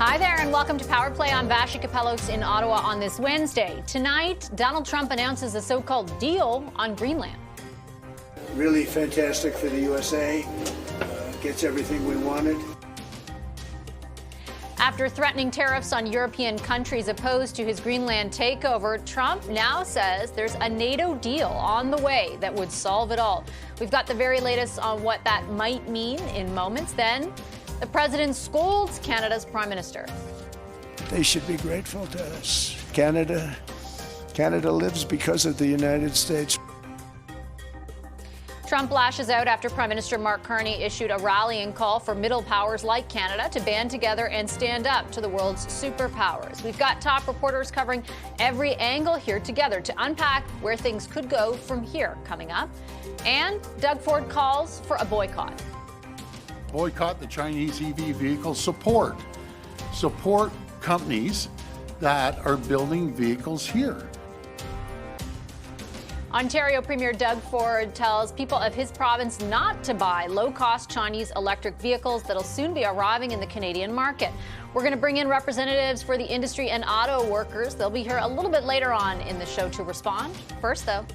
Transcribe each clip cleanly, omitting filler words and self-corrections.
Hi there, and welcome to Power Play. I'm Vashi Kapelos in Ottawa on this Wednesday. Tonight, Donald Trump announces a so-called deal on Greenland. Really fantastic for the USA. Gets everything we wanted. After threatening tariffs on European countries opposed to his Greenland takeover, Trump now says there's a NATO deal on the way that would solve it all. We've got the very latest on what that might mean in moments. Then, the president scolds Canada's prime minister. They should be grateful to us. Canada lives because of the United States. Trump lashes out after Prime Minister Mark Rutte issued a rallying call for middle powers like Canada to band together and stand up to the world's superpowers. We've got top reporters covering every angle here together to unpack where things could go from here coming up. And Doug Ford calls for a boycott. Boycott the Chinese EV vehicles. Support companies that are building vehicles here. Ontario Premier Doug Ford tells people of his province not to buy low-cost Chinese electric vehicles that'll soon be arriving in the Canadian market. We're going to bring in representatives for the industry and auto workers. They'll be here a little bit later on in the show to respond. First, though.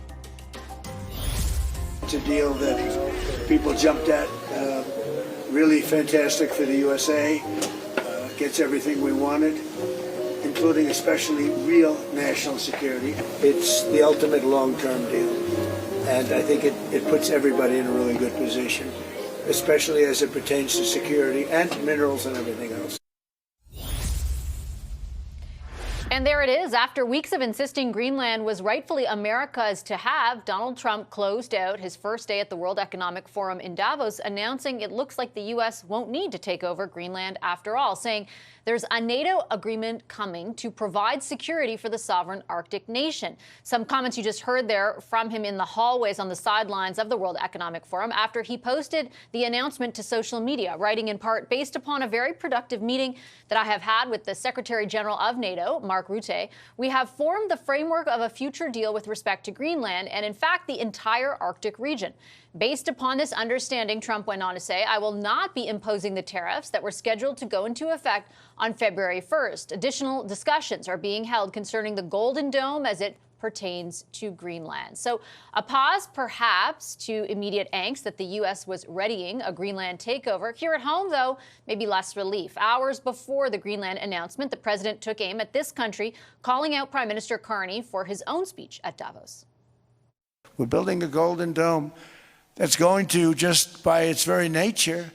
It's a deal that people jumped at. Really fantastic for the USA. Gets everything we wanted, including especially real national security. It's the ultimate long-term deal, and I think it puts everybody in a really good position, especially as it pertains to security and minerals and everything else. And there it is. After weeks of insisting Greenland was rightfully America's to have, Donald Trump closed out his first day at the World Economic Forum in Davos, announcing it looks like the U.S. won't need to take over Greenland after all, saying there's a NATO agreement coming to provide security for the sovereign Arctic nation. Some comments you just heard there from him in the hallways on the sidelines of the World Economic Forum after he posted the announcement to social media, writing in part, based upon a very productive meeting that I have had with the Secretary-General of NATO, Mark Rutte, we have formed the framework of a future deal with respect to Greenland and, in fact, the entire Arctic region. Based upon this understanding, Trump went on to say, I will not be imposing the tariffs that were scheduled to go into effect on February 1st. Additional discussions are being held concerning the Golden Dome as it pertains to Greenland. So a pause, perhaps, to immediate angst that the U.S. was readying a Greenland takeover. Here at home, though, maybe less relief. Hours before the Greenland announcement, the president took aim at this country, calling out Prime Minister Carney for his own speech at Davos. We're building a Golden Dome that's going to, just by its very nature,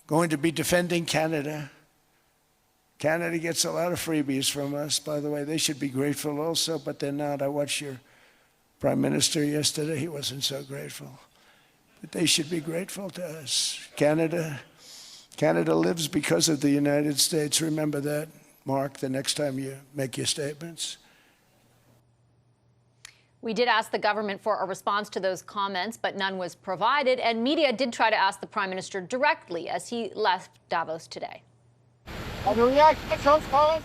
going to be defending Canada. Canada gets a lot of freebies from us, by the way. They should be grateful also, but they're not. I watched your prime minister yesterday. He wasn't so grateful. But they should be grateful to us. Canada lives because of the United States. Remember that, Mark, the next time you make your statements. We did ask the government for a response to those comments, but none was provided. And media did try to ask the prime minister directly as he left Davos today. The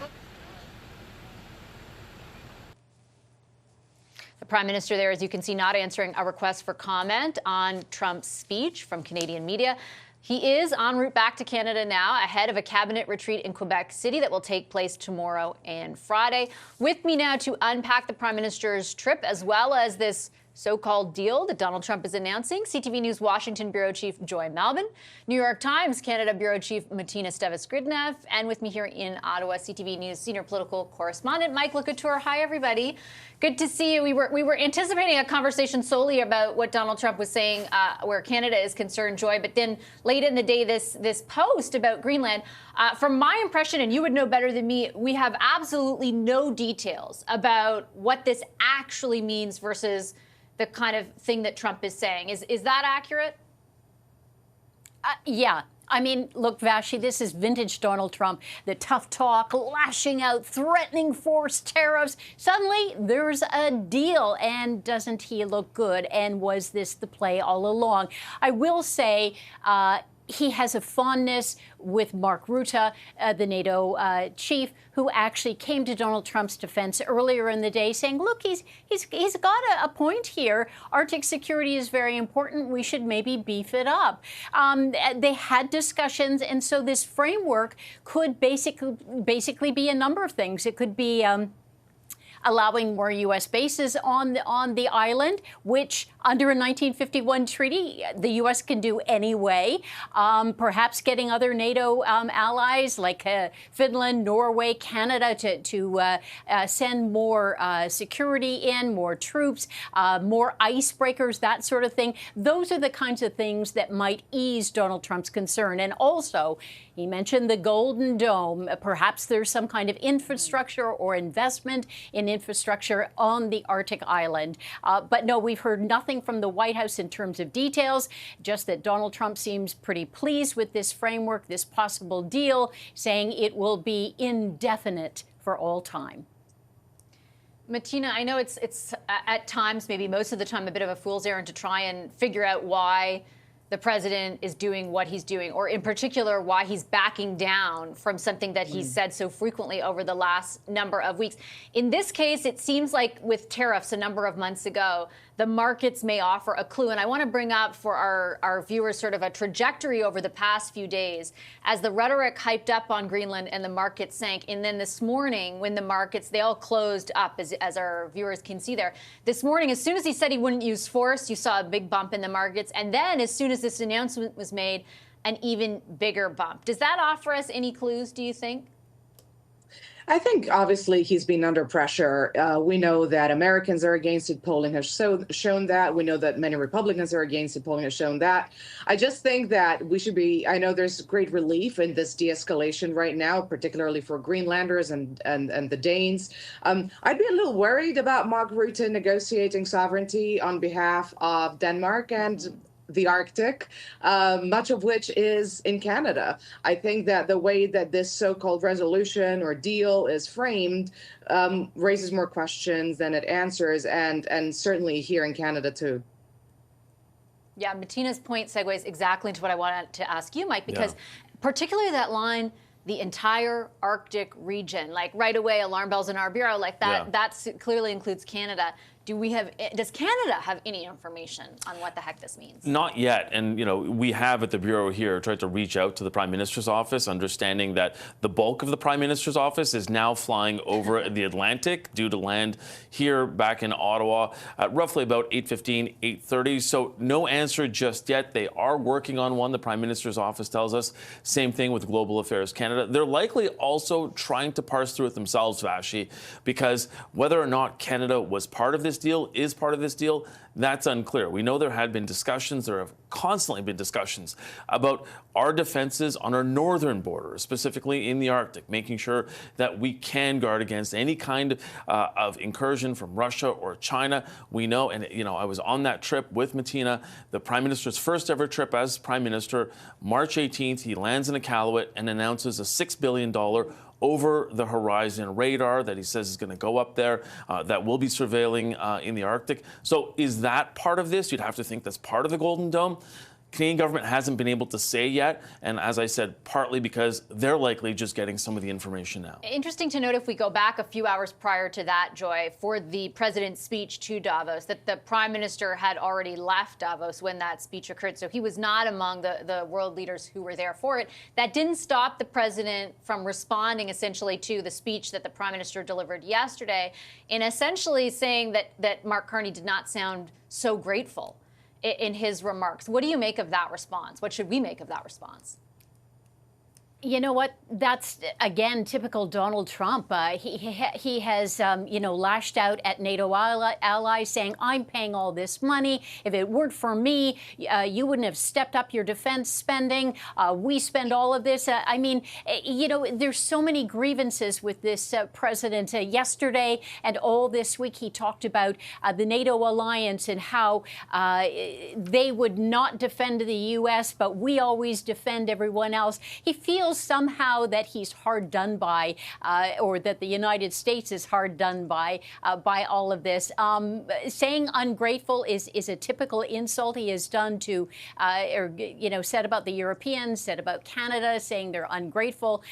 prime minister there, as you can see, not answering a request for comment on Trump's speech from Canadian media. He is en route back to Canada now, ahead of a cabinet retreat in Quebec City that will take place tomorrow and Friday. With me now to unpack the prime minister's trip, as well as this so-called deal that Donald Trump is announcing, CTV News Washington Bureau Chief Joy Malbon, New York Times Canada Bureau Chief Martina Stevis-Gridnev, and with me here in Ottawa, CTV News Senior Political Correspondent Mike LeCouture. Hi, everybody. Good to see you. We were anticipating a conversation solely about what Donald Trump was saying where Canada is concerned, Joy, but then late in the day, this post about Greenland, from my impression, and you would know better than me, we have absolutely no details about what this actually means versus the kind of thing that Trump is saying. Is that accurate? Yeah. I mean, look, Vashi, this is vintage Donald Trump, the tough talk, lashing out, threatening forced tariffs. Suddenly, there's a deal, and doesn't he look good? And was this the play all along? I will say, he has a fondness with Mark Rutte, the NATO chief, who actually came to Donald Trump's defense earlier in the day saying, look, he's got a point here. Arctic security is very important. We should maybe beef it up. They had discussions, and so this framework could basically be a number of things. It could be allowing more U.S. bases on the island, which under a 1951 treaty, the U.S. can do anyway. Perhaps getting other NATO allies like Finland, Norway, Canada to send more security in, more troops, more icebreakers, that sort of thing. Those are the kinds of things that might ease Donald Trump's concern. And also, he mentioned the Golden Dome. Perhaps there's some kind of infrastructure or investment in infrastructure on the Arctic island. But no, we've heard nothing from the White House in terms of details, just that Donald Trump seems pretty pleased with this framework, this possible deal, saying it will be indefinite for all time. Martina, I know it's at times, maybe most of the time, a bit of a fool's errand to try and figure out why the president is doing what he's doing, or in particular, why he's backing down from something that he's said so frequently over the last number of weeks. In this case, it seems like with tariffs a number of months ago, the markets may offer a clue. And I want to bring up for our viewers sort of a trajectory over the past few days as the rhetoric hyped up on Greenland and the market sank. And then this morning, when the markets, they all closed up, as our viewers can see there. This morning, as soon as he said he wouldn't use force, you saw a big bump in the markets. And then as soon as this announcement was made, an even bigger bump. Does that offer us any clues, do you think? I think obviously he's been under pressure. We know that Americans are against it. Polling has shown that. We know that many Republicans are against it. Polling has shown that. I just think that we should be, I know there's great relief in this de-escalation right now, particularly for Greenlanders and the Danes. I'd be a little worried about Mark Rutte negotiating sovereignty on behalf of Denmark and the Arctic, much of which is in Canada. I think that the way that this so-called resolution or deal is framed raises more questions than it answers, and certainly here in Canada too. Yeah, Martina's point segues exactly into what I wanted to ask you, Mike, because particularly that line, the entire Arctic region, like right away, alarm bells in our bureau, like that, that's clearly includes Canada. Does Canada have any information on what the heck this means? Not yet. And, you know, we have at the Bureau here tried to reach out to the Prime Minister's office, understanding that the bulk of the Prime Minister's office is now flying over the Atlantic, due to land here back in Ottawa at roughly about 8:15, 8:30. So no answer just yet. They are working on one, the Prime Minister's office tells us. Same thing with Global Affairs Canada. They're likely also trying to parse through it themselves, Vashi, because whether or not Canada was part of this deal, is part of this deal, that's unclear. We know there had been discussions, there have constantly been discussions about our defenses on our northern border, specifically in the Arctic, making sure that we can guard against any kind of incursion from Russia or China. We know, and you know, I was on that trip with Martina, the Prime Minister's first ever trip as Prime Minister, March 18th, he lands in Iqaluit and announces a $6 billion over-the-horizon radar that he says is going to go up there, that will be surveilling in the Arctic. So is that part of this? You'd have to think that's part of the Golden Dome. Canadian government hasn't been able to say yet, and as I said, partly because they're likely just getting some of the information now. Interesting to note, if we go back a few hours prior to that, Joy, for the president's speech to Davos, that the Prime Minister had already left Davos when that speech occurred, so he was not among the world leaders who were there for it. That didn't stop the president from responding essentially to the speech that the Prime Minister delivered yesterday, in essentially saying that Mark Carney did not sound so grateful in his remarks. What do you make of that response? What should we make of that response? You know what? That's, again, typical Donald Trump. He has, lashed out at NATO allies saying, I'm paying all this money. If it weren't for me, you wouldn't have stepped up your defense spending. We spend all of this. There's so many grievances with this president. Yesterday and all this week, he talked about the NATO alliance and how they would not defend the U.S., but we always defend everyone else. He feels feels somehow that he's hard done by, or that the United States is hard done by all of this. Saying ungrateful is a typical insult he has done to, said about the Europeans, said about Canada, saying they're ungrateful.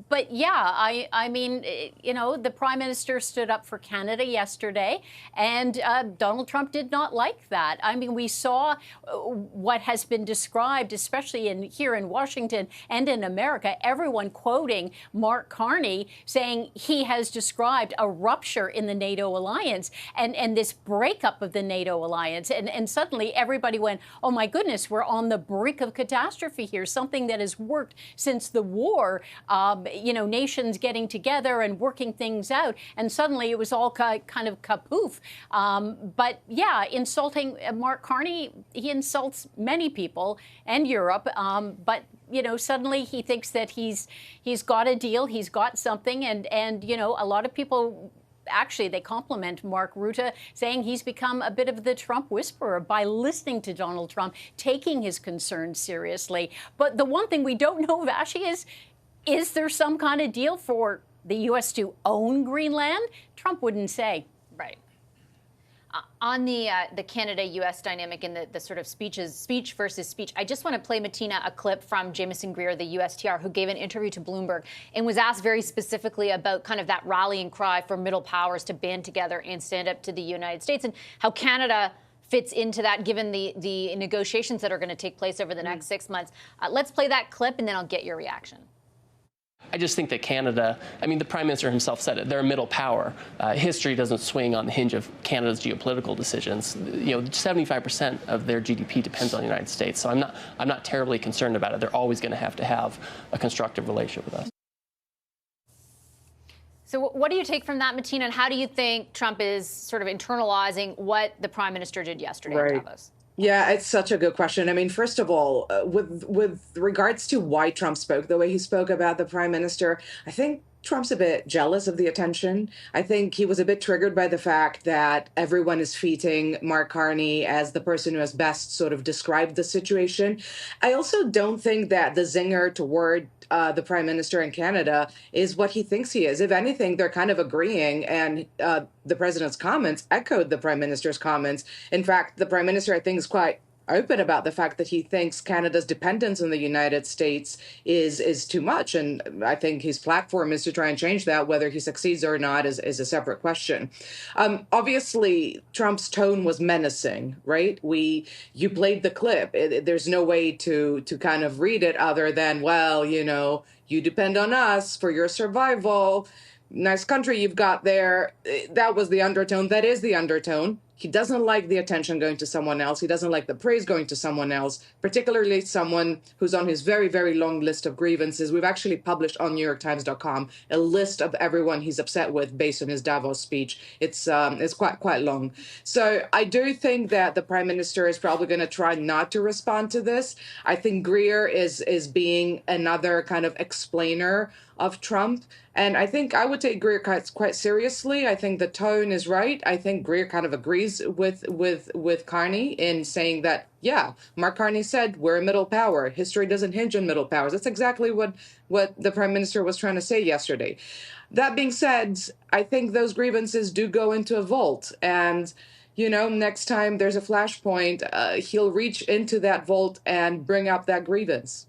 But yeah, I mean, the Prime Minister stood up for Canada yesterday, and Donald Trump did not like that. I mean, we saw what has been described, especially here in Washington and in America, everyone quoting Mark Carney saying he has described a rupture in the NATO alliance and this breakup of the NATO alliance. And suddenly everybody went, oh, my goodness, we're on the brink of catastrophe here, something that has worked since the war, nations getting together and working things out. And suddenly it was all kind of kapoof. But yeah, insulting Mark Carney, he insults many people and Europe. But suddenly he thinks that he's got a deal, he's got something, and a lot of people. Actually, they compliment Mark Rutte, saying he's become a bit of the Trump whisperer by listening to Donald Trump, taking his concerns seriously. But the one thing we don't know, Vashi, is there some kind of deal for the U.S. to own Greenland? Trump wouldn't say. Right. On the Canada-U.S. dynamic and the sort of speech versus speech, I just want to play, Martina, a clip from Jameson Greer, the USTR, who gave an interview to Bloomberg and was asked very specifically about kind of that rallying cry for middle powers to band together and stand up to the United States, and how Canada fits into that, given the negotiations that are going to take place over the next 6 months. Let's play that clip, and then I'll get your reaction. I just think that Canada, I mean, the Prime Minister himself said it, they're a middle power. History doesn't swing on the hinge of Canada's geopolitical decisions. 75% of their GDP depends on the United States. So I'm not terribly concerned about it. They're always going to have a constructive relationship with us. So what do you take from that, Martina, and how do you think Trump is sort of internalizing what the Prime Minister did yesterday in Davos? Yeah, it's such a good question. I mean, first of all, with regards to why Trump spoke the way he spoke about the Prime Minister, I think Trump's a bit jealous of the attention. I think he was a bit triggered by the fact that everyone is feting Mark Carney as the person who has best sort of described the situation. I also don't think that the zinger toward the Prime Minister in Canada is what he thinks he is. If anything, they're kind of agreeing, and the president's comments echoed the Prime Minister's comments. In fact, the Prime Minister, I think, is quite open about the fact that he thinks Canada's dependence on the United States is too much. And I think his platform is to try and change that. Whether he succeeds or not is a separate question. Obviously, Trump's tone was menacing, right? You played the clip. There's no way to kind of read it other than, well, you depend on us for your survival. Nice country you've got there. That was the undertone. That is the undertone. He doesn't like the attention going to someone else. He doesn't like the praise going to someone else, particularly someone who's on his very, very long list of grievances. We've actually published on NewYorkTimes.com a list of everyone he's upset with based on his Davos speech. It's quite long. So I do think that the Prime Minister is probably going to try not to respond to this. I think Greer is being another kind of explainer of Trump. And I think I would take Greer quite seriously. I think the tone is right. I think Greer kind of agrees with Carney in saying that, yeah, Mark Carney said we're a middle power. History doesn't hinge on middle powers. That's exactly what the Prime Minister was trying to say yesterday. That being said, I think those grievances do go into a vault. And next time there's a flashpoint, he'll reach into that vault and bring up that grievance.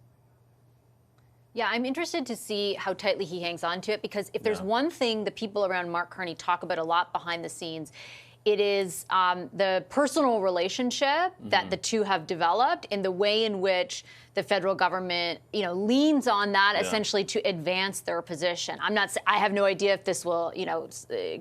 Yeah, I'm interested to see how tightly he hangs on to it, because if there's one thing the people around Mark Carney talk about a lot behind the scenes, it is the personal relationship that the two have developed, and the way in which the federal government, leans on that essentially to advance their position. I have no idea if this will,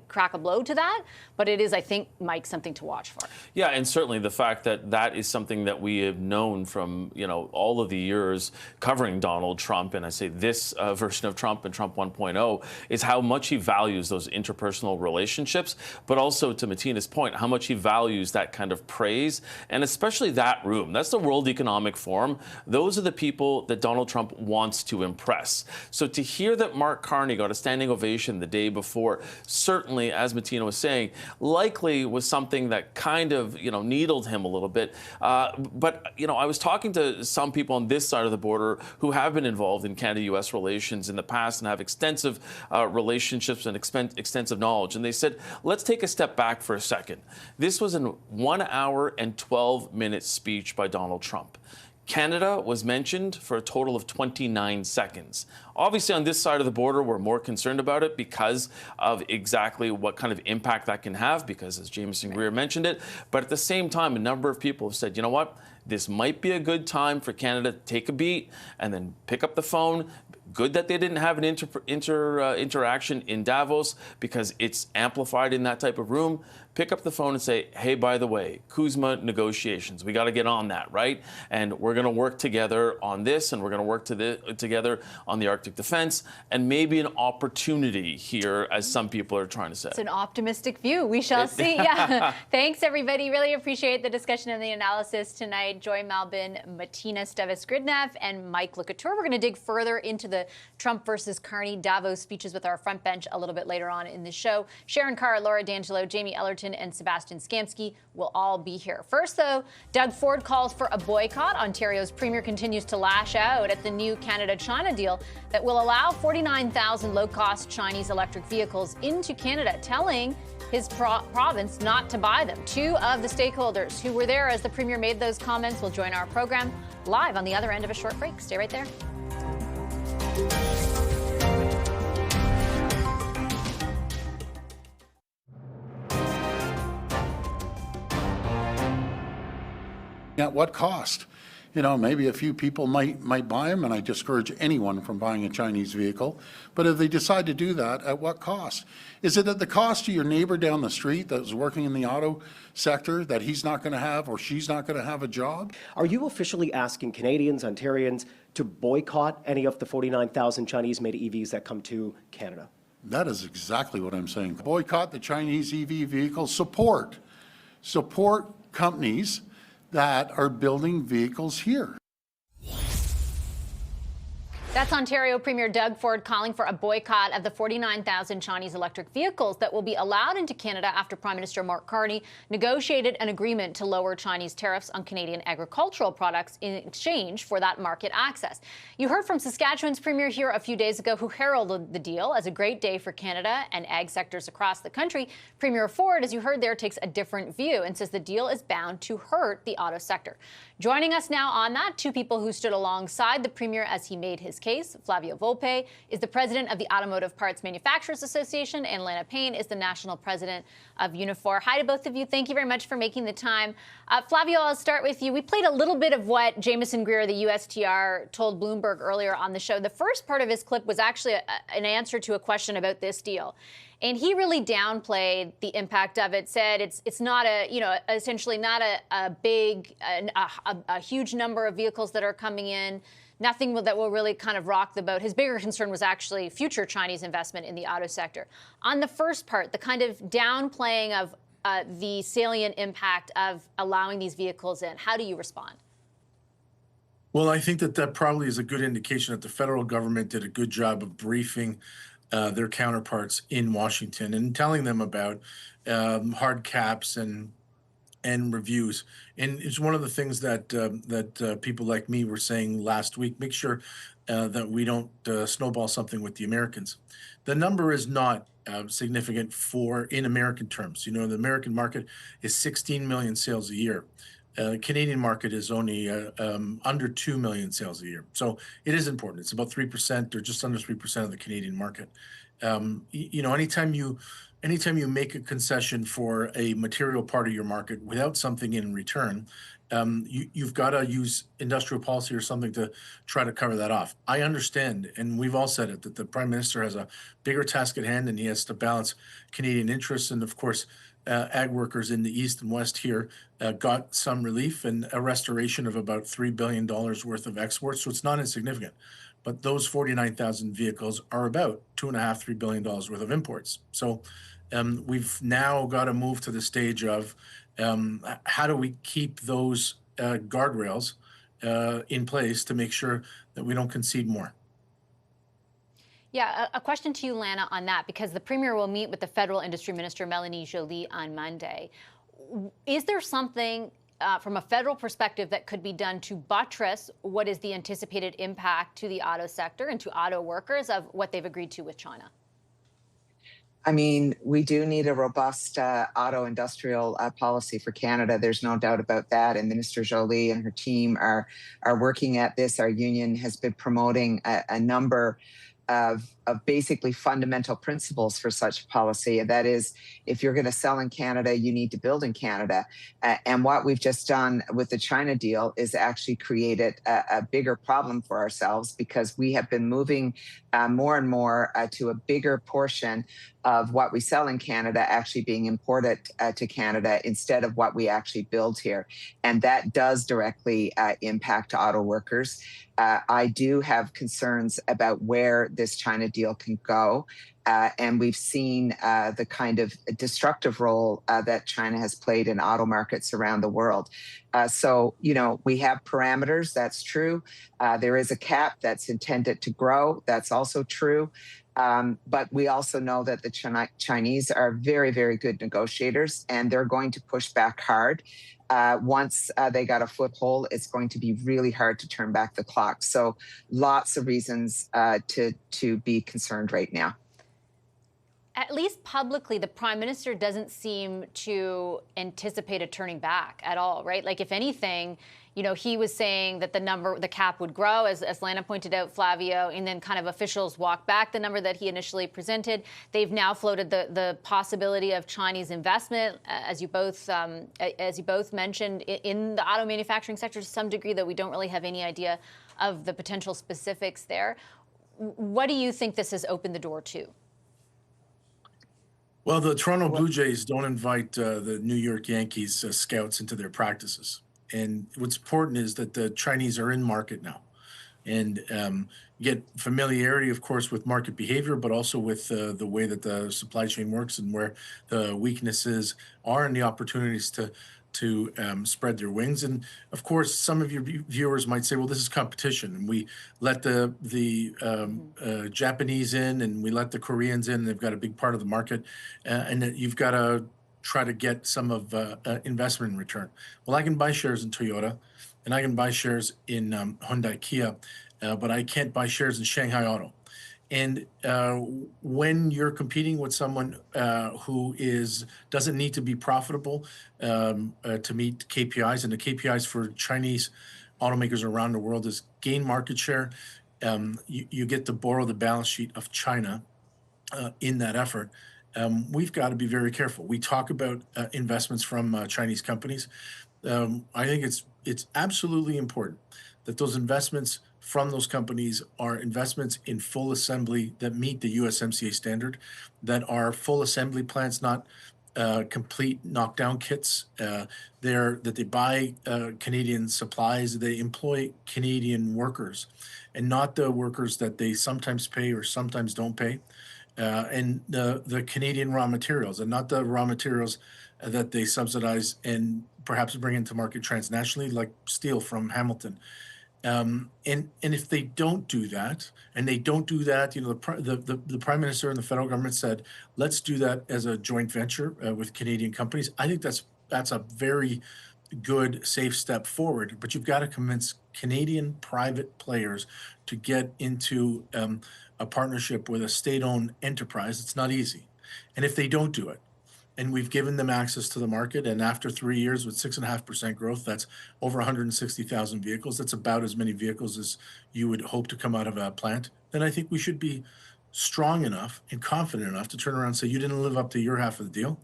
crack a blow to that, but it is, I think, Mike, something to watch for. Yeah, and certainly the fact that is something that we have known from, all of the years covering Donald Trump, and I say this version of Trump and Trump 1.0, is how much he values those interpersonal relationships, but also to Martina, Martina's point, how much he values that kind of praise, and especially that room. That's the World Economic Forum. Those are the people that Donald Trump wants to impress. So to hear that Mark Carney got a standing ovation the day before, certainly, as Martina was saying, likely was something that kind of, needled him a little bit. But I was talking to some people on this side of the border who have been involved in Canada-U.S. relations in the past and have extensive relationships and extensive knowledge. And they said, let's take a step back for a second. This was a 1 hour and 12-minute speech by Donald Trump. Canada was mentioned for a total of 29 seconds. Obviously, on this side of the border, we're more concerned about it because of exactly what kind of impact that can have, because as Jamieson Greer mentioned it. But at the same time, a number of people have said, you know what, this might be a good time for Canada to take a beat and then pick up the phone. Good that they didn't have an interaction in Davos, because it's amplified in that type of room. Pick up the phone and say, hey, by the way, Kuzma negotiations, we got to get on that, right? And we're going to work together on this, and we're going to work together on the Arctic defense, and maybe an opportunity here, as some people are trying to say. It's an optimistic view. We shall see. Yeah. Thanks, everybody. Really appreciate the discussion and the analysis tonight. Joy Malbin, Martina Stevis-Gridneff, and Mike Lecateur. We're going to dig further into the Trump versus Carney Davos speeches with our front bench a little bit later on in the show. Sharon Carr, Laura D'Angelo, Jamie Ellerton, and Sebastian Skamsky will all be here. First, though, Doug Ford calls for a boycott. Ontario's premier continues to lash out at the new Canada-China deal that will allow 49,000 low-cost Chinese electric vehicles into Canada, telling his province not to buy them. Two of the stakeholders who were there as the premier made those comments will join our program live on the other end of a short break. Stay right there. At what cost? Maybe a few people might buy them, and I discourage anyone from buying a Chinese vehicle. But if they decide to do that, at what cost? Is it at the cost to your neighbor down the street that's working in the auto sector, that he's not going to have or she's not going to have a job? Are you officially asking Canadians, Ontarians, to boycott any of the 49,000 Chinese-made EVs that come to Canada? That is exactly what I'm saying. Boycott the Chinese EV vehicles. Support companies that are building vehicles here. That's Ontario Premier Doug Ford calling for a boycott of the 49,000 Chinese electric vehicles that will be allowed into Canada after Prime Minister Mark Carney negotiated an agreement to lower Chinese tariffs on Canadian agricultural products in exchange for that market access. You heard from Saskatchewan's Premier here a few days ago, who heralded the deal as a great day for Canada and ag sectors across the country. Premier Ford, as you heard there, takes a different view and says the deal is bound to hurt the auto sector. Joining us now on that, two people who stood alongside the Premier as he made his case. Flavio Volpe is the president of the Automotive Parts Manufacturers Association, and Lana Payne is the national president of Unifor. Hi to both of you. Thank you very much for making the time. Flavio, I'll start with you. We played a little bit of what Jamieson Greer, the USTR, told Bloomberg earlier on the show. The first part of his clip was actually an answer to a question about this deal. And he really downplayed the impact of it, said it's not essentially not a huge number of vehicles that are coming in, nothing that will really kind of rock the boat. His bigger concern was actually future Chinese investment in the auto sector. On the first part, the kind of downplaying of the salient impact of allowing these vehicles in, how do you respond? Well, I think that probably is a good indication that the federal government did a good job of briefing their counterparts in Washington and telling them about hard caps and reviews. And it's one of the things that people like me were saying last week. Make sure that we don't snowball something with the Americans. The number is not significant in American terms. The American market is 16 million sales a year. Canadian market is only under 2 million sales a year. So it is important. It's about 3% or just under 3% of the Canadian market. Anytime you make a concession for a material part of your market without something in return, you've got to use industrial policy or something to try to cover that off. I understand, and we've all said it, that the Prime Minister has a bigger task at hand and he has to balance Canadian interests. And of course, ag workers in the East and West here got some relief and a restoration of about $3 billion worth of exports. So it's not insignificant. But those 49,000 vehicles are about $2.5–3 billion worth of imports. So We've now got to move to the stage of how do we keep those guardrails in place to make sure that we don't concede more. Yeah, a question to you, Lana, on that, because the Premier will meet with the Federal Industry Minister, Melanie Joly, on Monday. Is there something from a federal perspective that could be done to buttress what is the anticipated impact to the auto sector and to auto workers of what they've agreed to with China? I mean, we do need a robust auto industrial policy for Canada. There's no doubt about that. And Minister Joly and her team are working at this. Our union has been promoting a number of basically fundamental principles for such policy. And that is, if you're going to sell in Canada, you need to build in Canada. And what we've just done with the China deal is actually created a bigger problem for ourselves, because we have been moving more and more to a bigger portion of what we sell in Canada actually being imported to Canada instead of what we actually build here. And that does directly impact auto workers. I do have concerns about where this China deal can go. And we've seen the kind of destructive role that China has played in auto markets around the world. So, you know, we have parameters. That's true. There is a cap that's intended to grow. That's also true. But we also know that the Chinese are very, very good negotiators, and they're going to push back hard. Once they got a foothold, it's going to be really hard to turn back the clock. So lots of reasons to be concerned right now. At least publicly, the Prime Minister doesn't seem to anticipate a turning back at all, right? Like, if anything, you know, he was saying that the cap would grow, as Lana pointed out, Flavio, and then kind of officials walked back the number that he initially presented. They've now floated the possibility of Chinese investment, as you both mentioned, in the auto manufacturing sector to some degree, though we don't really have any idea of the potential specifics there. What do you think this has opened the door to? Well, the Toronto Blue Jays don't invite the New York Yankees scouts into their practices. And what's important is that the Chinese are in market now, and get familiarity, of course, with market behavior, but also with the way that the supply chain works and where the weaknesses are and the opportunities to spread their wings. And of course, some of your viewers might say, well, this is competition, and we let the Japanese in and we let the Koreans in. They've got a big part of the market, and that you've got to try to get some of investment in return. Well, I can buy shares in Toyota, and I can buy shares in Hyundai Kia, but I can't buy shares in Shanghai Auto. And when you're competing with someone who doesn't need to be profitable to meet KPIs, and the KPIs for Chinese automakers around the world is gain market share, you get to borrow the balance sheet of China in that effort. We've got to be very careful. We talk about investments from Chinese companies. I think it's absolutely important that those investments from those companies are investments in full assembly that meet the USMCA standard, that are full assembly plants, not complete knockdown kits. That they buy Canadian supplies, they employ Canadian workers, and not the workers that they sometimes pay or sometimes don't pay. And the Canadian raw materials, and not the raw materials that they subsidize and perhaps bring into market transnationally, like steel from Hamilton. And if they don't do that, and they don't do that, you know, the Prime Minister and the federal government said, let's do that as a joint venture with Canadian companies. I think that's a very good, safe step forward. But you've got to convince Canadian private players to get into a partnership with a state-owned enterprise. It's not easy. And if they don't do it, and we've given them access to the market, and after 3 years with 6.5% growth, that's over 160,000 vehicles. That's about as many vehicles as you would hope to come out of a plant. Then I think we should be strong enough and confident enough to turn around and say, you didn't live up to your half of the deal.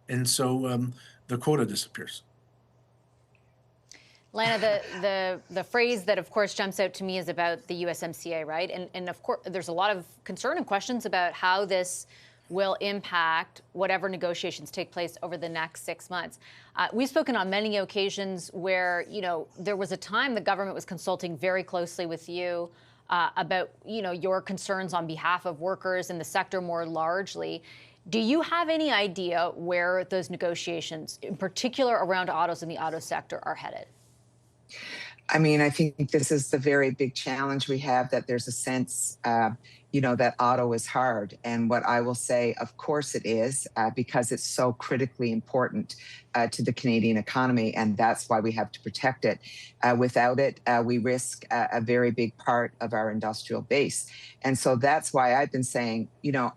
And so the quota disappears. Lana, the phrase that, of course, jumps out to me is about the USMCA, right? And of course, there's a lot of concern and questions about how this will impact whatever negotiations take place over the next 6 months. We've spoken on many occasions where, you know, there was a time the government was consulting very closely with you about, you know, your concerns on behalf of workers in the sector more largely. Do you have any idea where those negotiations, in particular around autos and the auto sector, are headed? I mean, I think this is the very big challenge we have, that there's a sense, that auto is hard. And what I will say, of course it is, because it's so critically important to the Canadian economy. And that's why we have to protect it. Without it, we risk a very big part of our industrial base. And so that's why I've been saying,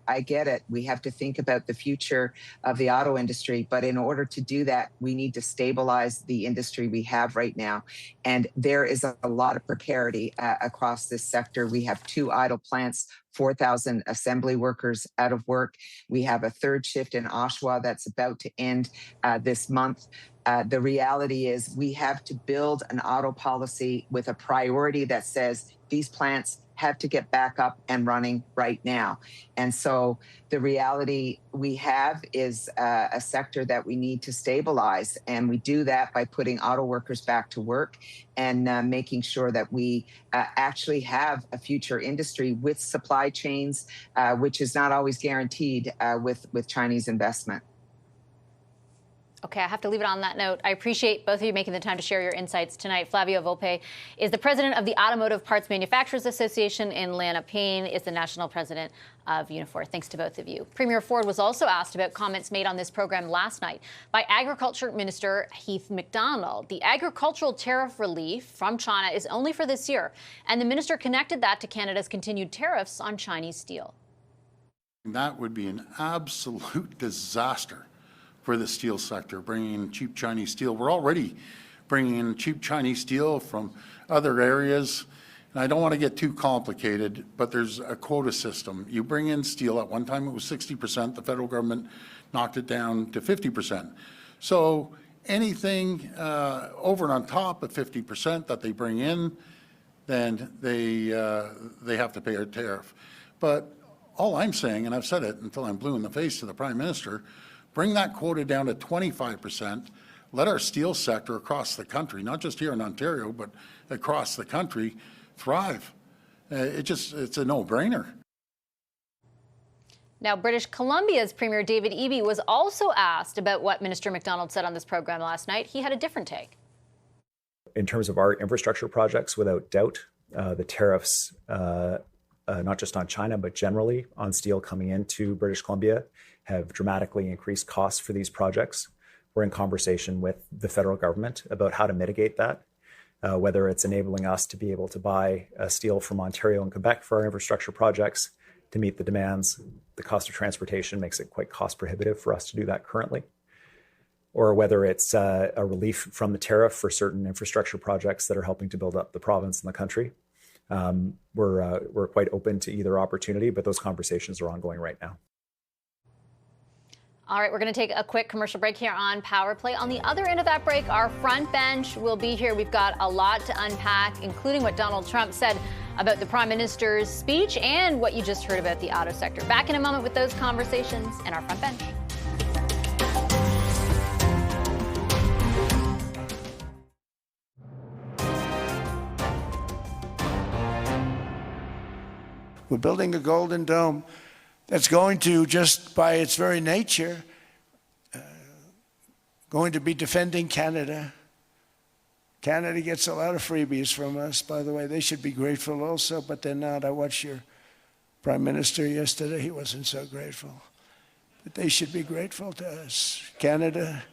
I get it. We have to think about the future of the auto industry. But in order to do that, we need to stabilize the industry we have right now. And there is a lot of precarity across this sector. We have 2 idle plants, 4,000 assembly workers out of work. We have a 3rd shift in Oshawa that's about to end this month. The reality is we have to build an auto policy with a priority that says these plants have to get back up and running right now. And so the reality we have is a sector that we need to stabilize. And we do that by putting auto workers back to work and making sure that we actually have a future industry with supply chains, which is not always guaranteed with Chinese investment. Okay, I have to leave it on that note. I appreciate both of you making the time to share your insights tonight. Flavio Volpe is the president of the Automotive Parts Manufacturers Association, and Lana Payne is the national president of Unifor. Thanks to both of you. Premier Ford was also asked about comments made on this program last night by Agriculture Minister Heath MacDonald. The agricultural tariff relief from China is only for this year, and the minister connected that to Canada's continued tariffs on Chinese steel. That would be an absolute disaster for the steel sector, bringing in cheap Chinese steel. We're already bringing in cheap Chinese steel from other areas. And I don't want to get too complicated, but there's a quota system. You bring in steel. At one time it was 60%. The federal government knocked it down to 50%. So anything over and on top of 50% that they bring in, then they have to pay a tariff. But all I'm saying, and I've said it until I'm blue in the face to the Prime Minister, bring that quota down to 25%. Let our steel sector across the country, not just here in Ontario, but across the country, thrive. It's a no-brainer. Now, British Columbia's Premier David Eby was also asked about what Minister MacDonald said on this program last night. He had a different take. In terms of our infrastructure projects, without doubt, the tariffs, not just on China, but generally on steel coming into British Columbia, have dramatically increased costs for these projects. We're in conversation with the federal government about how to mitigate that, whether it's enabling us to be able to buy steel from Ontario and Quebec for our infrastructure projects to meet the demands. The cost of transportation makes it quite cost prohibitive for us to do that currently, or whether it's a relief from the tariff for certain infrastructure projects that are helping to build up the province and the country. We're quite open to either opportunity, but those conversations are ongoing right now. All right, we're going to take a quick commercial break here on Power Play. On the other end of that break, our front bench will be here. We've got a lot to unpack, including what Donald Trump said about the Prime Minister's speech and what you just heard about the auto sector. Back in a moment with those conversations and our front bench. We're building a golden dome that's going to, just by its very nature, going to be defending Canada. Canada gets a lot of freebies from us, by the way. They should be grateful also, but they're not. I watched your Prime Minister yesterday. He wasn't so grateful. But they should be grateful to us. Canada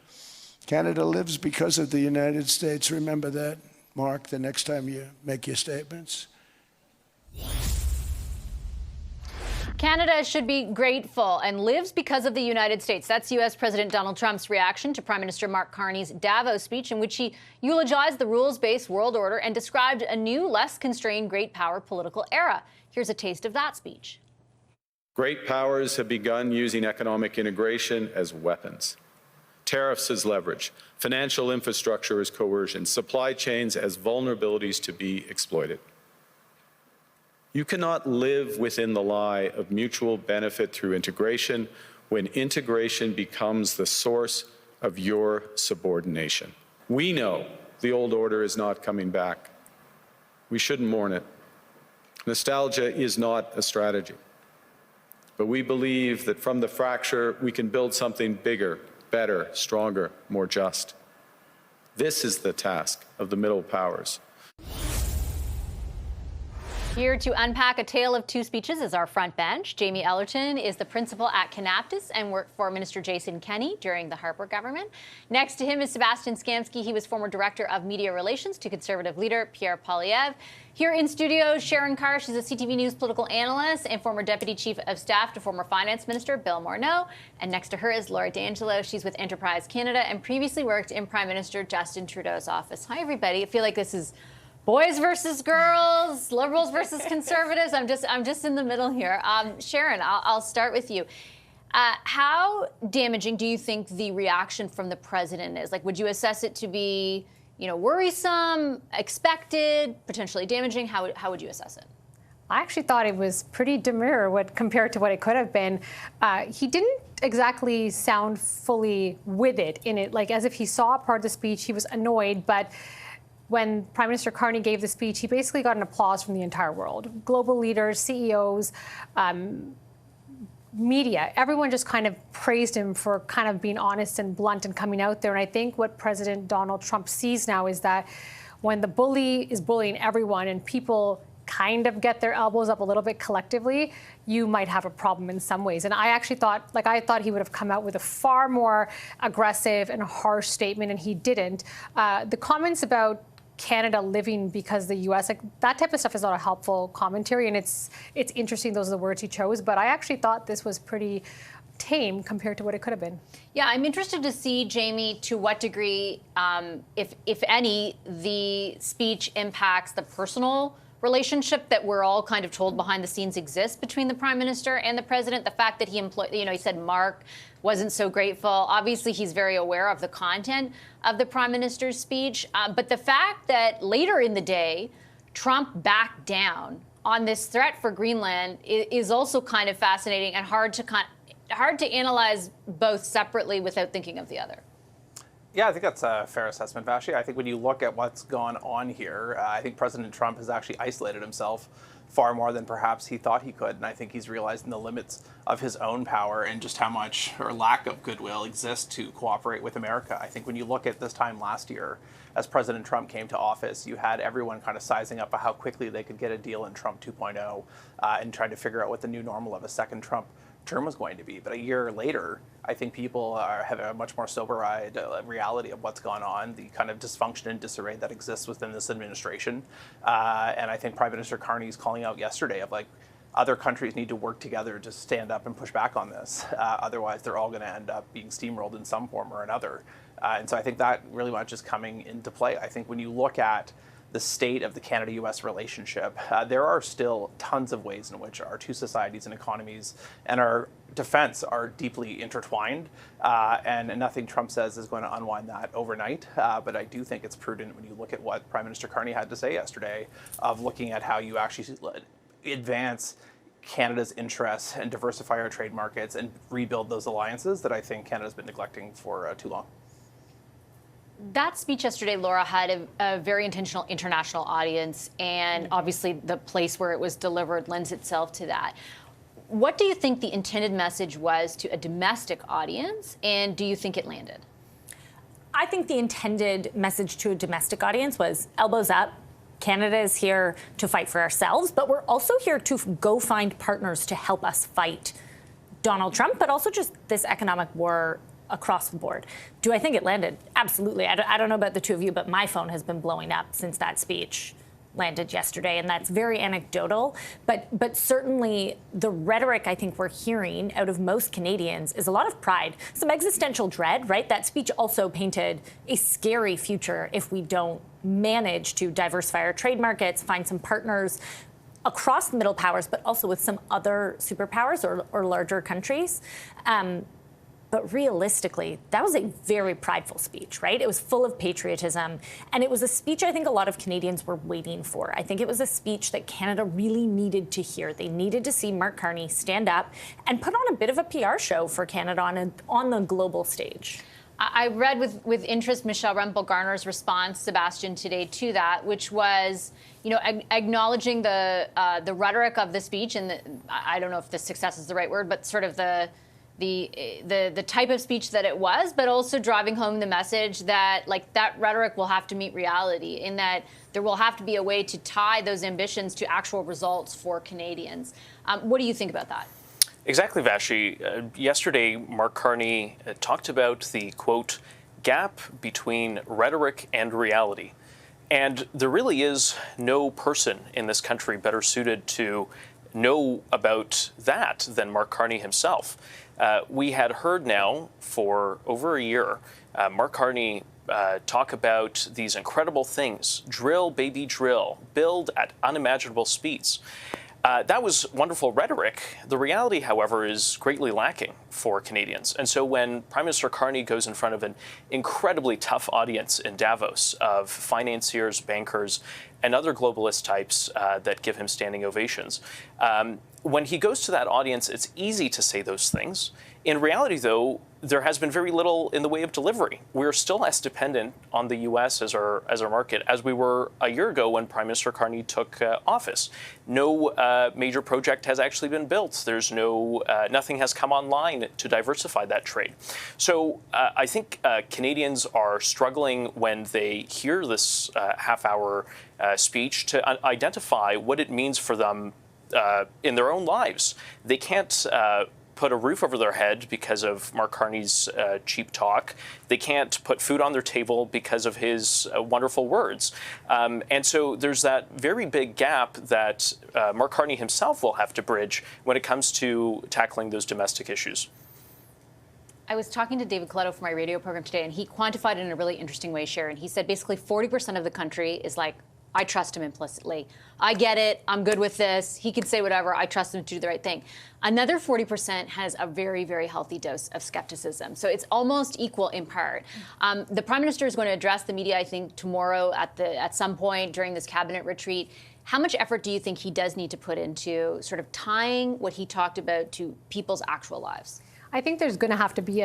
lives because of the United States. Remember that, Mark, the next time you make your statements. Canada should be grateful and lives because of the United States. That's U.S. President Donald Trump's reaction to Prime Minister Mark Carney's Davos speech, in which he eulogized the rules-based world order and described a new, less constrained great power political era. Here's a taste of that speech. Great powers have begun using economic integration as weapons. Tariffs as leverage, financial infrastructure as coercion, supply chains as vulnerabilities to be exploited. You cannot live within the lie of mutual benefit through integration when integration becomes the source of your subordination. We know the old order is not coming back. We shouldn't mourn it. Nostalgia is not a strategy. But we believe that from the fracture, we can build something bigger, better, stronger, more just. This is the task of the middle powers. Here to unpack a tale of two speeches is our front bench. Jamie Ellerton is the principal at Kanaptis and worked for Minister Jason Kenney during the Harper government. Next to him is Sebastian Skamsky. He was former director of media relations to Conservative leader Pierre Poilievre. Here in studio, Sharon Carr. She's a CTV News political analyst and former deputy chief of staff to former finance minister Bill Morneau. And next to her is Laura D'Angelo. She's with Enterprise Canada and previously worked in Prime Minister Justin Trudeau's office. Hi, everybody. I feel like this is boys versus girls, liberals versus conservatives. I'm just in the middle here. Sharon, I'll start with you. How damaging do you think the reaction from the president is? Like, would you assess it to be, worrisome, expected, potentially damaging? How would you assess it? I actually thought it was pretty demure compared to what it could have been. He didn't exactly sound fully with it in it, like as if he saw part of the speech, he was annoyed, but when Prime Minister Carney gave the speech, he basically got an applause from the entire world. Global leaders, CEOs, media, everyone just kind of praised him for kind of being honest and blunt and coming out there. And I think what President Donald Trump sees now is that when the bully is bullying everyone and people kind of get their elbows up a little bit collectively, you might have a problem in some ways. And I actually thought, I thought he would have come out with a far more aggressive and harsh statement, and he didn't. The comments about Canada living because the U.S., that type of stuff is not a helpful commentary, and it's interesting those are the words he chose, but I actually thought this was pretty tame compared to what it could have been. Yeah, I'm interested to see, Jamie, to what degree, if any, the speech impacts the personal relationship that we're all kind of told behind the scenes exists between the Prime Minister and the President. The fact that he said Mark wasn't so grateful. Obviously, he's very aware of the content of the Prime Minister's speech. But the fact that later in the day, Trump backed down on this threat for Greenland is also kind of fascinating and hard to analyze both separately without thinking of the other. Yeah, I think that's a fair assessment, Vashi. I think when you look at what's gone on here, I think President Trump has actually isolated himself far more than perhaps he thought he could. And I think he's realizing the limits of his own power and just how much or lack of goodwill exists to cooperate with America. I think when you look at this time last year, as President Trump came to office, you had everyone kind of sizing up how quickly they could get a deal in Trump 2.0 and trying to figure out what the new normal of a second Trump term was going to be. But a year later, I think people have a much more sober-eyed reality of what's gone on, the kind of dysfunction and disarray that exists within this administration. And I think Prime Minister Carney's calling out yesterday of other countries need to work together to stand up and push back on this. Otherwise, they're all going to end up being steamrolled in some form or another. And so I think that really much is coming into play. I think when you look at the state of the Canada-U.S. relationship, there are still tons of ways in which our two societies and economies and our defense are deeply intertwined, and nothing Trump says is going to unwind that overnight. But I do think it's prudent when you look at what Prime Minister Carney had to say yesterday of looking at how you actually advance Canada's interests and diversify our trade markets and rebuild those alliances that I think Canada's been neglecting for too long. That speech yesterday, Laura, had a very intentional international audience, and obviously the place where it was delivered lends itself to that. What do you think the intended message was to a domestic audience, and do you think it landed? I think the intended message to a domestic audience was elbows up. Canada is here to fight for ourselves, but we're also here to go find partners to help us fight Donald Trump, but also just this economic war across the board. Do I think it landed? Absolutely. I don't know about the two of you, but my phone has been blowing up since that speech landed yesterday, and that's very anecdotal. But certainly the rhetoric I think we're hearing out of most Canadians is a lot of pride, some existential dread, right? That speech also painted a scary future if we don't manage to diversify our trade markets, find some partners across the middle powers, but also with some other superpowers or larger countries. But realistically, that was a very prideful speech, right? It was full of patriotism. And it was a speech I think a lot of Canadians were waiting for. I think it was a speech that Canada really needed to hear. They needed to see Mark Carney stand up and put on a bit of a PR show for Canada on the global stage. I read with interest Michelle Rempel-Garner's response, Sebastian, today to that, which was, acknowledging the rhetoric of the speech, and I don't know if the success is the right word, but sort of the type of speech that it was, but also driving home the message that that rhetoric will have to meet reality, in that there will have to be a way to tie those ambitions to actual results for Canadians. What do you think about that? Exactly, Vashi. Yesterday, Mark Carney talked about the, quote, gap between rhetoric and reality. And there really is no person in this country better suited to know about that than Mark Carney himself. We had heard now for over a year Mark Carney talk about these incredible things: drill, baby, drill, build at unimaginable speeds. That was wonderful rhetoric. The reality, however, is greatly lacking for Canadians. And so when Prime Minister Carney goes in front of an incredibly tough audience in Davos of financiers, bankers, and other globalist types that give him standing ovations, when he goes to that audience, it's easy to say those things. In reality, though, there has been very little in the way of delivery. We're still as dependent on the U.S. as our market as we were a year ago when Prime Minister Carney took office. No major project has actually been built. There's nothing has come online to diversify that trade. So I think Canadians are struggling when they hear this half-hour speech to identify what it means for them in their own lives. They can't put a roof over their head because of Mark Carney's cheap talk. They can't put food on their table because of his wonderful words. And so there's that very big gap that Mark Carney himself will have to bridge when it comes to tackling those domestic issues. I was talking to David Coletto for my radio program today, and he quantified it in a really interesting way, Sharon. He said basically 40% of the country is like, I trust him implicitly. I get it. I'm good with this. He can say whatever. I trust him to do the right thing. Another 40% has a very, very healthy dose of skepticism. So it's almost equal in part. The Prime Minister is going to address the media, I think, tomorrow at some point during this cabinet retreat. How much effort do you think he does need to put into sort of tying what he talked about to people's actual lives? I think there's going to have to be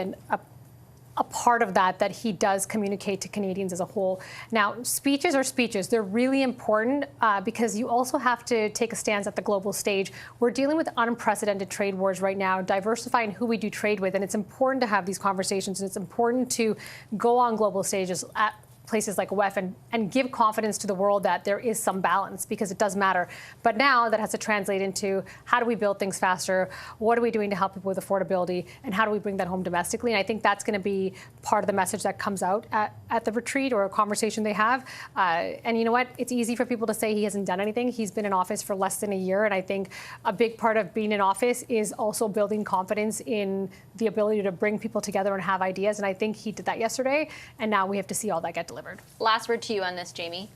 a part of that he does communicate to Canadians as a whole. Now, speeches are speeches. They're really important because you also have to take a stance at the global stage. We're dealing with unprecedented trade wars right now, diversifying who we do trade with, and it's important to have these conversations, and it's important to go on global stages at places like WEF and give confidence to the world that there is some balance, because it does matter. But now that has to translate into how do we build things faster, what are we doing to help people with affordability, and how do we bring that home domestically? And I think that's going to be part of the message that comes out at the retreat or a conversation they have. And you know what? It's easy for people to say he hasn't done anything. He's been in office for less than a year, and I think a big part of being in office is also building confidence in the ability to bring people together and have ideas. And I think he did that yesterday, and now we have to see all that get delivered. Last word to you on this, Jamie.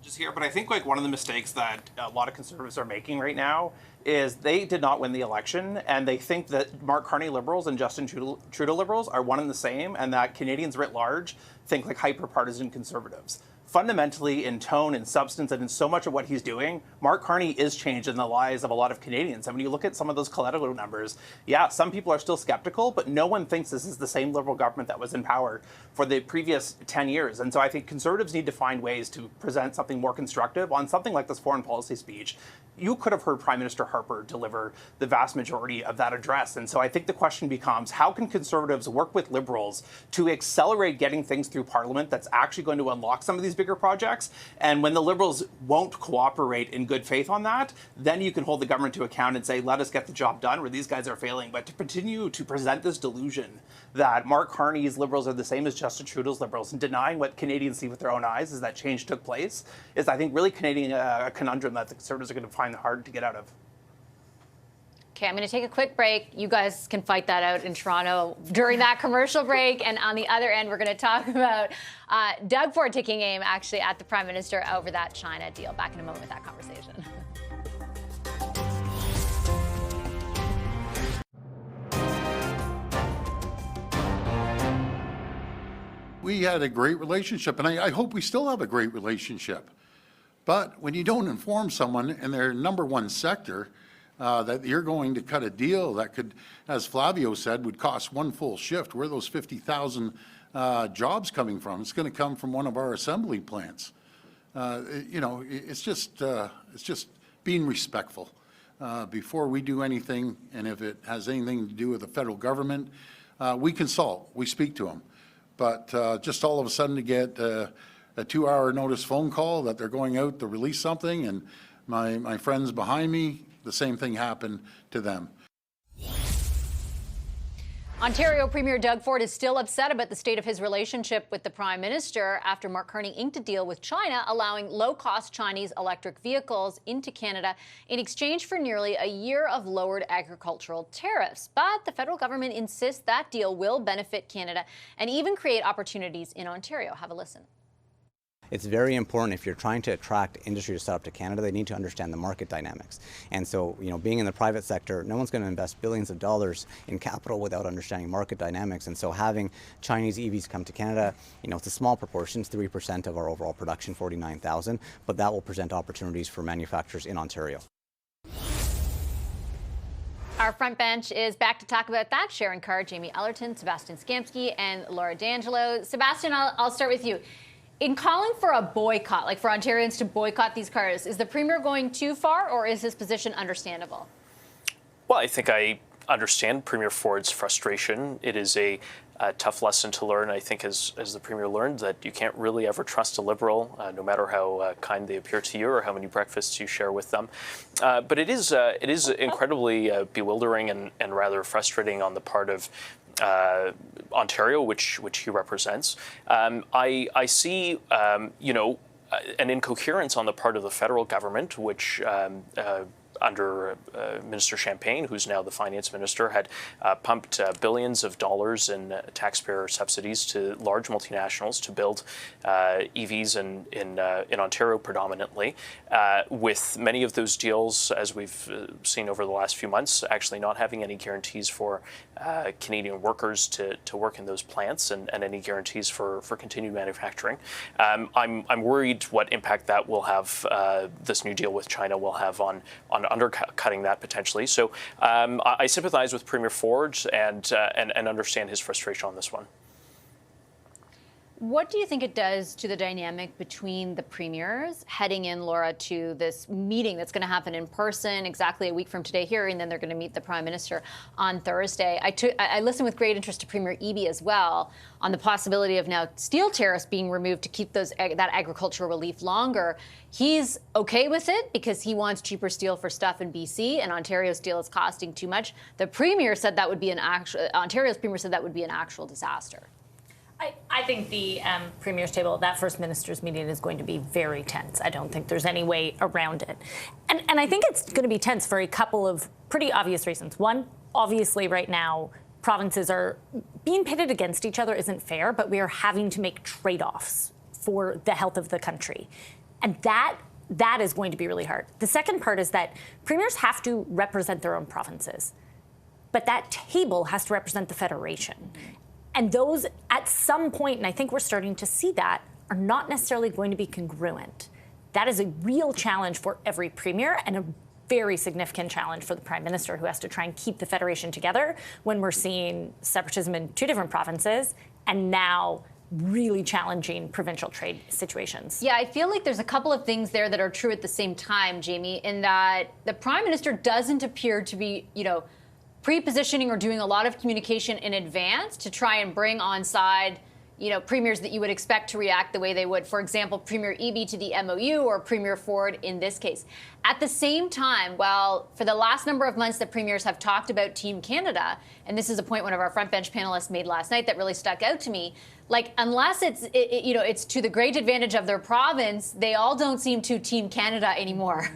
Here, but I think one of the mistakes that a lot of Conservatives are making right now is they did not win the election, and they think that Mark Carney Liberals and Justin Trudeau Liberals are one and the same, and that Canadians writ large think like hyper-partisan Conservatives. Fundamentally, in tone and substance and in so much of what he's doing, Mark Carney is changing the lives of a lot of Canadians. And when you look at some of those Coletto numbers, yeah, some people are still skeptical, but no one thinks this is the same Liberal government that was in power for the previous 10 years. And so I think Conservatives need to find ways to present something more constructive on something like this foreign policy speech. You could have heard Prime Minister Harper deliver the vast majority of that address. And so I think the question becomes, how can Conservatives work with Liberals to accelerate getting things through Parliament that's actually going to unlock some of these bigger projects? And when the Liberals won't cooperate in good faith on that, then you can hold the government to account and say, let us get the job done where these guys are failing. But to continue to present this delusion that Mark Carney's Liberals are the same as Justin Trudeau's Liberals and denying what Canadians see with their own eyes is that change took place is, I think, really Canadian a conundrum that the Conservatives are going to find hard to get out of. Okay, I'm going to take a quick break. You guys can fight that out in Toronto during that commercial break. And on the other end, we're going to talk about Doug Ford taking aim, actually, at the Prime Minister over that China deal. Back in a moment with that conversation. We had a great relationship, and I hope we still have a great relationship. But when you don't inform someone in their number one sector, that you're going to cut a deal that could, as Flavio said, would cost one full shift. Where are those 50,000 jobs coming from? It's going to come from one of our assembly plants. You know, it's just being respectful before we do anything. And if it has anything to do with the federal government, we consult, we speak to them. But just all of a sudden to get a 2-hour notice phone call that they're going out to release something, and my friends behind me, the same thing happened to them. Ontario Premier Doug Ford is still upset about the state of his relationship with the Prime Minister after Mark Carney inked a deal with China allowing low-cost Chinese electric vehicles into Canada in exchange for nearly a year of lowered agricultural tariffs. But the federal government insists that deal will benefit Canada and even create opportunities in Ontario. Have a listen. It's very important if you're trying to attract industry to set up to Canada, they need to understand the market dynamics. And so, you know, being in the private sector, no one's going to invest billions of dollars in capital without understanding market dynamics. And so having Chinese EVs come to Canada, you know, it's a small proportion, it's 3% of our overall production, 49,000, but that will present opportunities for manufacturers in Ontario. Our front bench is back to talk about that. Sharon Carr, Jamie Ellerton, Sebastian Skamsky, and Laura D'Angelo. Sebastian, I'll start with you. In calling for a boycott, like for Ontarians to boycott these cars, is the Premier going too far, or is his position understandable? Well, I think I understand Premier Ford's frustration. It is a tough lesson to learn, I think, as the Premier learned, that you can't really ever trust a Liberal, no matter how kind they appear to you or how many breakfasts you share with them. But it is incredibly bewildering and rather frustrating on the part of Ontario, which he represents. I see, you know, an incoherence on the part of the federal government, which under Minister Champagne, who's now the finance minister, had pumped billions of dollars in taxpayer subsidies to large multinationals to build EVs in Ontario predominantly, with many of those deals, as we've seen over the last few months, actually not having any guarantees for Canadian workers to work in those plants and any guarantees for continued manufacturing. I'm worried what impact that will have, this new deal with China will have on undercutting that potentially. So I sympathize with Premier Ford and understand his frustration on this one. What do you think it does to the dynamic between the premiers heading in, Laura, to this meeting that's going to happen in person exactly a week from today here, and then they're going to meet the Prime Minister on Thursday? I listened with great interest to Premier Eby as well on the possibility of now steel tariffs being removed to keep that agricultural relief longer. He's okay with it because he wants cheaper steel for stuff in BC, and Ontario steel is costing too much. The Premier said that would be Ontario's Premier said that would be an actual disaster. I think the Premier's table, that First Minister's meeting, is going to be very tense. I don't think there's any way around it. And I think it's going to be tense for a couple of pretty obvious reasons. One, obviously right now, provinces are being pitted against each other isn't fair, but we are having to make trade-offs for the health of the country. And that is going to be really hard. The second part is that premiers have to represent their own provinces, but that table has to represent the Federation. And those, at some point, and I think we're starting to see that, are not necessarily going to be congruent. That is a real challenge for every premier and a very significant challenge for the Prime Minister, who has to try and keep the Federation together when we're seeing separatism in two different provinces and now really challenging provincial trade situations. Yeah, I feel like there's a couple of things there that are true at the same time, Jamie, in that the Prime Minister doesn't appear to be, you know, pre-positioning or doing a lot of communication in advance to try and bring on side, you know, premiers that you would expect to react the way they would. For example, Premier Eby to the MOU or Premier Ford in this case. At the same time, well, for the last number of months, the premiers have talked about Team Canada, and this is a point one of our front bench panelists made last night that really stuck out to me. Like, unless it's to the great advantage of their province, they all don't seem to Team Canada anymore.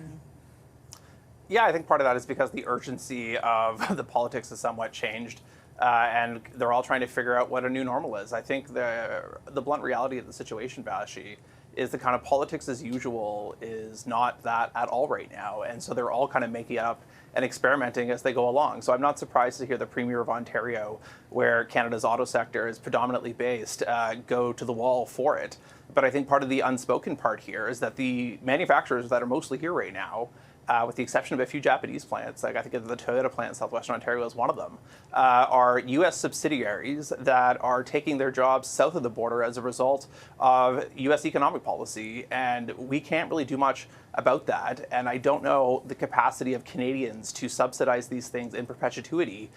Yeah, I think part of that is because the urgency of the politics has somewhat changed, and they're all trying to figure out what a new normal is. I think the blunt reality of the situation, Bashi, is the kind of politics as usual is not that at all right now, and so they're all kind of making it up and experimenting as they go along. So I'm not surprised to hear the Premier of Ontario, where Canada's auto sector is predominantly based, go to the wall for it. But I think part of the unspoken part here is that the manufacturers that are mostly here right now with the exception of a few Japanese plants, like I think the Toyota plant in southwestern Ontario is one of them, are U.S. subsidiaries that are taking their jobs south of the border as a result of U.S. economic policy. And we can't really do much about that. And I don't know the capacity of Canadians to subsidize these things in perpetuity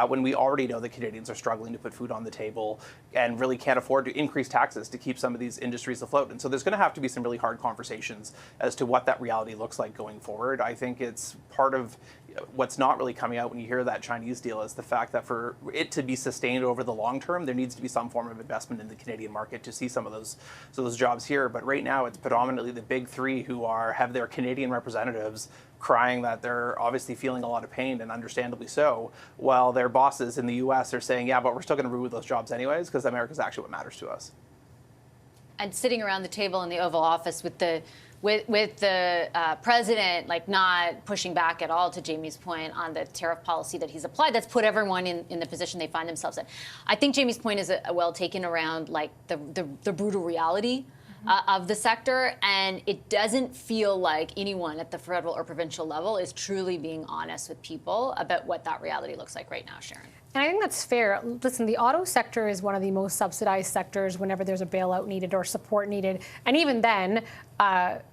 when we already know that Canadians are struggling to put food on the table and really can't afford to increase taxes to keep some of these industries afloat. And so there's going to have to be some really hard conversations as to what that reality looks like going forward. I think it's part of what's not really coming out when you hear that Chinese deal is the fact that for it to be sustained over the long term, there needs to be some form of investment in the Canadian market to see some of those jobs here. But right now, it's predominantly the big three who have their Canadian representatives crying that they're obviously feeling a lot of pain, and understandably so, while their bosses in the U.S. are saying, yeah, but we're still going to remove those jobs anyways because America's actually what matters to us. And sitting around the table in the Oval Office with the president not pushing back at all, to Jamie's point, on the tariff policy that he's applied, that's put everyone in the position they find themselves in. I think Jamie's point is well taken around the brutal reality of the sector, and it doesn't feel like anyone at the federal or provincial level is truly being honest with people about what that reality looks like right now, Sharon. And I think that's fair. Listen, the auto sector is one of the most subsidized sectors whenever there's a bailout needed or support needed. And even then,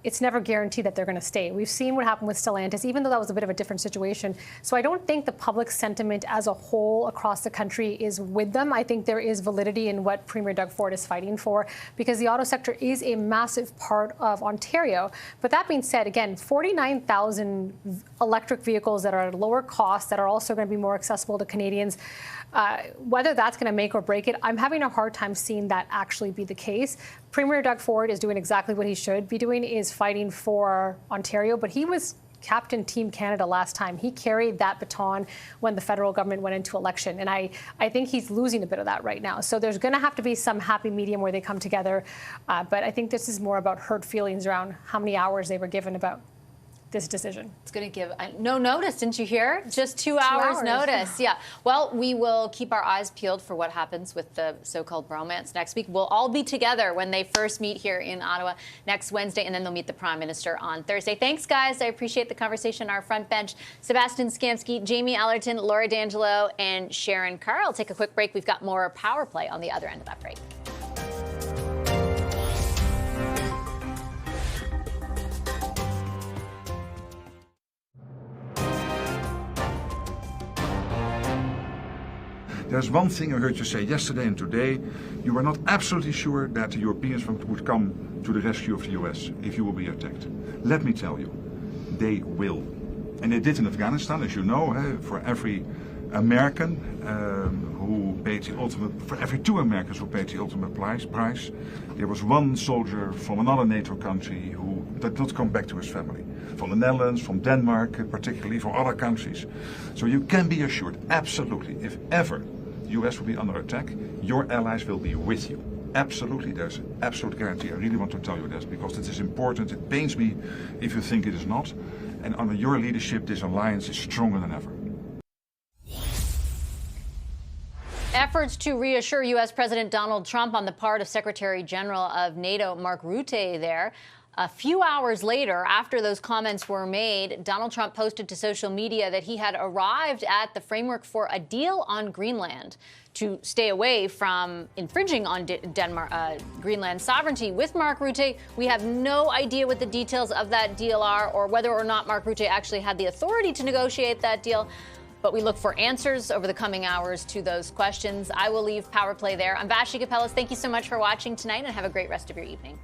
it's never guaranteed that they're going to stay. We've seen what happened with Stellantis, even though that was a bit of a different situation. So I don't think the public sentiment as a whole across the country is with them. I think there is validity in what Premier Doug Ford is fighting for, because the auto sector is a massive part of Ontario. But that being said, again, 49,000 electric vehicles that are at lower cost, that are also going to be more accessible to Canadians. Whether that's going to make or break it, I'm having a hard time seeing that actually be the case. Premier Doug Ford is doing exactly what he should be doing, is fighting for Ontario, but he was captain Team Canada last time. He carried that baton when the federal government went into election, and I think he's losing a bit of that right now. So there's going to have to be some happy medium where they come together, but I think this is more about hurt feelings around how many hours they were given about this decision. It's going to give no notice, didn't you hear? Just 2 hours notice. Yeah. Well, we will keep our eyes peeled for what happens with the so-called bromance next week. We'll all be together when they first meet here in Ottawa next Wednesday, and then they'll meet the Prime Minister on Thursday. Thanks, guys. I appreciate the conversation. Our front bench, Sebastian Skamsky, Jamie Allerton, Laura D'Angelo, and Sharon Carr. I'll take a quick break. We've got more Power Play on the other end of that break. There's one thing I heard you say yesterday and today. You were not absolutely sure that the Europeans would come to the rescue of the US if you will be attacked. Let me tell you, they will. And they did in Afghanistan, as you know, for every American who paid the ultimate, for every 2 Americans who paid the ultimate price, there was 1 soldier from another NATO country who did not come back to his family. From the Netherlands, from Denmark, particularly, from other countries. So you can be assured, absolutely, if ever the US will be under attack, your allies will be with you. Absolutely, there's an absolute guarantee. I really want to tell you this because it is important. It pains me if you think it is not. And under your leadership, this alliance is stronger than ever. Efforts to reassure U.S. President Donald Trump on the part of Secretary-General of NATO Mark Rutte there. A few hours later, after those comments were made, Donald Trump posted to social media that he had arrived at the framework for a deal on Greenland to stay away from infringing on Greenland's sovereignty. With Mark Rutte, we have no idea what the details of that deal are or whether or not Mark Rutte actually had the authority to negotiate that deal. But we look for answers over the coming hours to those questions. I will leave Power Play there. I'm Vashi Capellas. Thank you so much for watching tonight, and have a great rest of your evening.